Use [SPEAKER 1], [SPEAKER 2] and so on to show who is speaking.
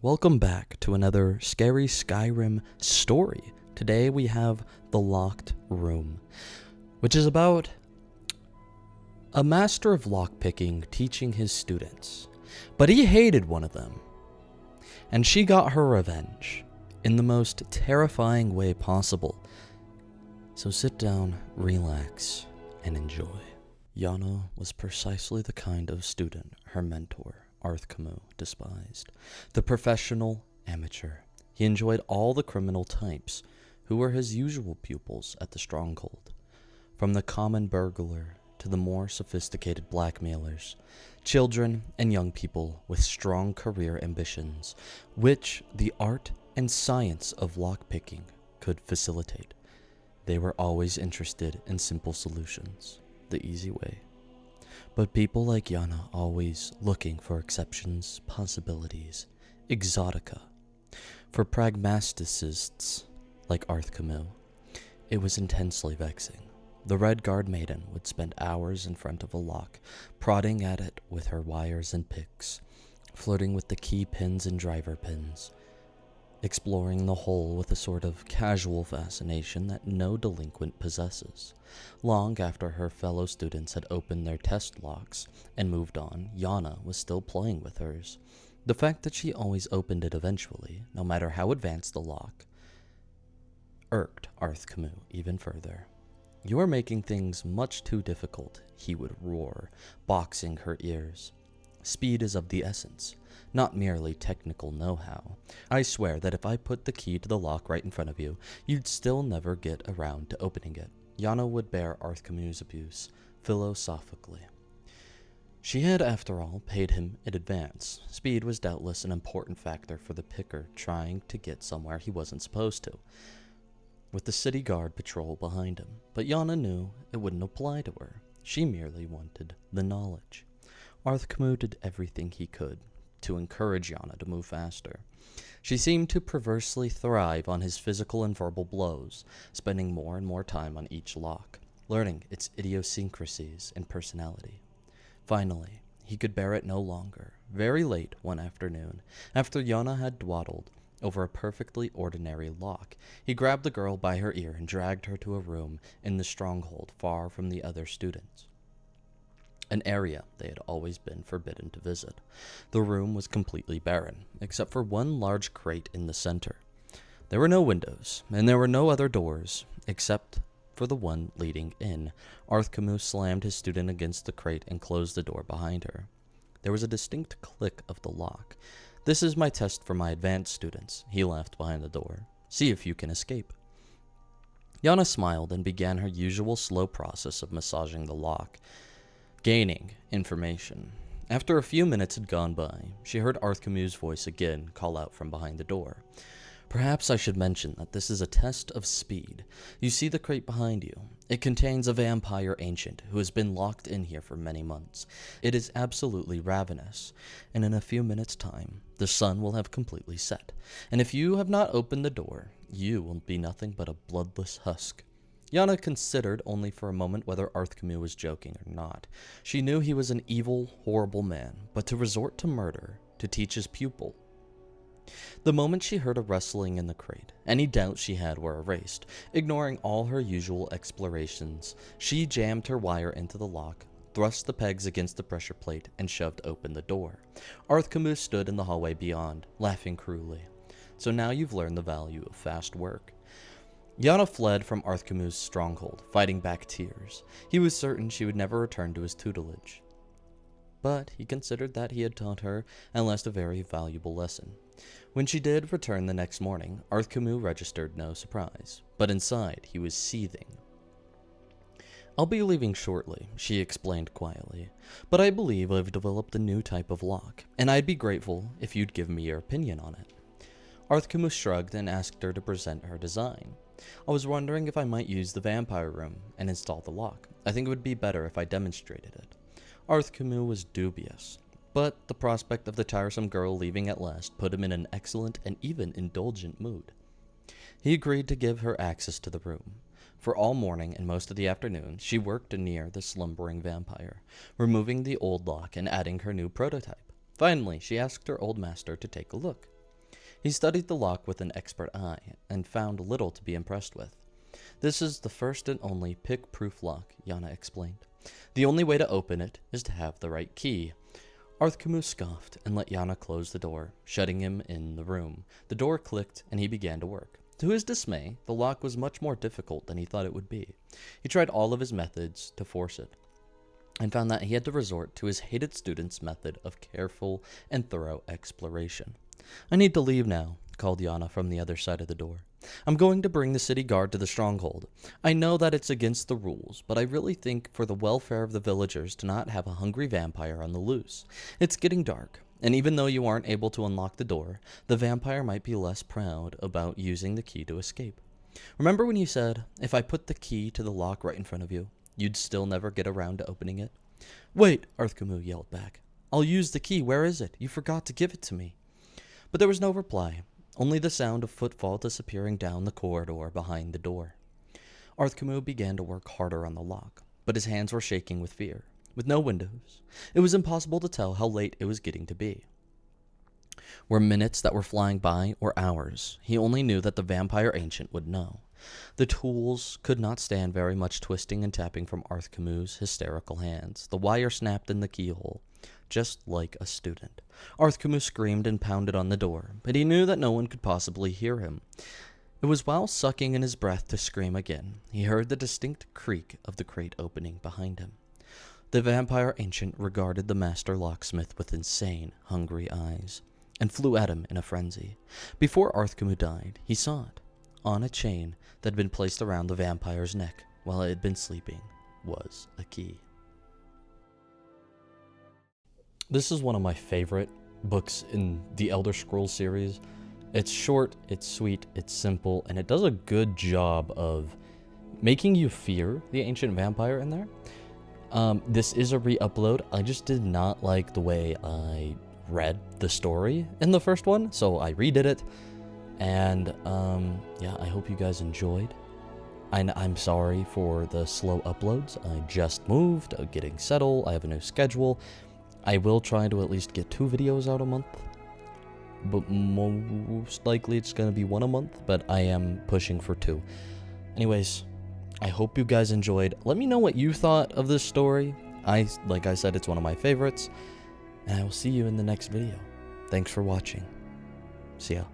[SPEAKER 1] Welcome back to another scary Skyrim story. Today we have The Locked Room, which is about a master of lockpicking teaching his students, but he hated one of them, and she got her revenge in the most terrifying way possible. So sit down, relax, and enjoy. Yana was precisely the kind of student her mentor, Camus, despised. The professional amateur. He enjoyed all the criminal types who were his usual pupils at the stronghold. From the common burglar to the more sophisticated blackmailers, children and young people with strong career ambitions, which the art and science of lockpicking could facilitate. They were always interested in simple solutions, the easy way. But people like Yana always looking for exceptions, possibilities, exotica. For pragmaticists like Camus, it was intensely vexing. The Red Guard maiden would spend hours in front of a lock, prodding at it with her wires and picks, flirting with the key pins and driver pins, exploring the hole with a sort of casual fascination that no delinquent possesses. Long after her fellow students had opened their test locks and moved on, Yana was still playing with hers. The fact that she always opened it eventually, no matter how advanced the lock, irked Camus even further. "You are making things much too difficult," he would roar, boxing her ears. "Speed is of the essence, not merely technical know-how. I swear that if I put the key to the lock right in front of you, you'd still never get around to opening it." Yana would bear Camus' abuse philosophically. She had, after all, paid him in advance. Speed was doubtless an important factor for the picker trying to get somewhere he wasn't supposed to, with the city guard patrol behind him. But Yana knew it wouldn't apply to her. She merely wanted the knowledge. Camus did everything he could to encourage Yana to move faster. She seemed to perversely thrive on his physical and verbal blows, spending more and more time on each lock, learning its idiosyncrasies and personality. Finally, he could bear it no longer. Very late one afternoon, after Yana had dawdled over a perfectly ordinary lock, he grabbed the girl by her ear and dragged her to a room in the stronghold far from the other students, an area they had always been forbidden to visit. The room was completely barren, except for one large crate in the center. There were no windows, and there were no other doors, except for the one leading in. Camus slammed his student against the crate and closed the door behind her. There was a distinct click of the lock. "This is my test for my advanced students," he laughed behind the door. "See if you can escape." Yana smiled and began her usual slow process of massaging the lock, gaining information. After a few minutes had gone by, she heard Camus' voice again call out from behind the door. "Perhaps I should mention that this is a test of speed. You see the crate behind you? It contains a vampire ancient who has been locked in here for many months. It is absolutely ravenous, and in a few minutes' time, the sun will have completely set. And if you have not opened the door, you will be nothing but a bloodless husk." Yana considered only for a moment whether Camus was joking or not. She knew he was an evil, horrible man, but to resort to murder to teach his pupil. The moment she heard a rustling in the crate, any doubts she had were erased. Ignoring all her usual explorations, she jammed her wire into the lock, thrust the pegs against the pressure plate, and shoved open the door. Camus stood in the hallway beyond, laughing cruelly. "So now you've learned the value of fast work." Yana fled from Camus' stronghold, fighting back tears. He was certain she would never return to his tutelage, but he considered that he had taught her at least a very valuable lesson. When she did return the next morning, Camus registered no surprise, but inside he was seething. "I'll be leaving shortly," she explained quietly, "but I believe I've developed a new type of lock, and I'd be grateful if you'd give me your opinion on it." Camus shrugged and asked her to present her design. "I was wondering if I might use the vampire room and install the lock. I think it would be better if I demonstrated it." Camus was dubious, but the prospect of the tiresome girl leaving at last put him in an excellent and even indulgent mood. He agreed to give her access to the room. For all morning and most of the afternoon, she worked near the slumbering vampire, removing the old lock and adding her new prototype. Finally, she asked her old master to take a look. He studied the lock with an expert eye and found little to be impressed with. This is the first and only pick-proof lock, Yana explained. The only way to open it is to have the right key. Arthkamu scoffed and let Yana close the door, shutting him in the room. The door clicked and he began to work. To his dismay, the lock was much more difficult than he thought it would be. He tried all of his methods to force it, and found that he had to resort to his hated student's method of careful and thorough exploration. I need to leave now, called Yana from the other side of the door. I'm going to bring the city guard to the stronghold. I know that it's against the rules, but I really think for the welfare of the villagers to not have a hungry vampire on the loose. It's getting dark, and even though you aren't able to unlock the door, the vampire might be less proud about using the key to escape. Remember when you said, if I put the key to the lock right in front of you, you'd still never get around to opening it? Wait, Arthkamu yelled back. I'll use the key. Where is it? You forgot to give it to me. But there was no reply, only the sound of footfall disappearing down the corridor behind the door. Arthkamu began to work harder on the lock, but his hands were shaking with fear. With no windows, it was impossible to tell how late it was getting to be. Were minutes that were flying by or hours? He only knew that the vampire ancient would know. The tools could not stand very much twisting and tapping from Arthkamu's hysterical hands. The wire snapped in the keyhole, just like a student. Arthkamu screamed and pounded on the door, but he knew that no one could possibly hear him. It was while sucking in his breath to scream again, he heard the distinct creak of the crate opening behind him. The vampire ancient regarded the master locksmith with insane, hungry eyes, and flew at him in a frenzy. Before Arthkamu died, he saw it. On a chain that had been placed around the vampire's neck while it had been sleeping was a key. This is one of my favorite books in the Elder Scrolls series. It's short, it's sweet, it's simple, and it does a good job of making you fear the ancient vampire in there. This is a re-upload. I just did not like the way I read the story in the first one, so I redid it. And yeah, I hope you guys enjoyed. I'm sorry for the slow uploads. I just moved, getting settled. I have a new schedule. I will try to at least get 2 videos out a month, but most likely it's going to be 1 a month, but I am pushing for 2. Anyways, I hope you guys enjoyed. Let me know what you thought of this story. Like I said, it's one of my favorites, and I will see you in the next video. Thanks for watching. See ya.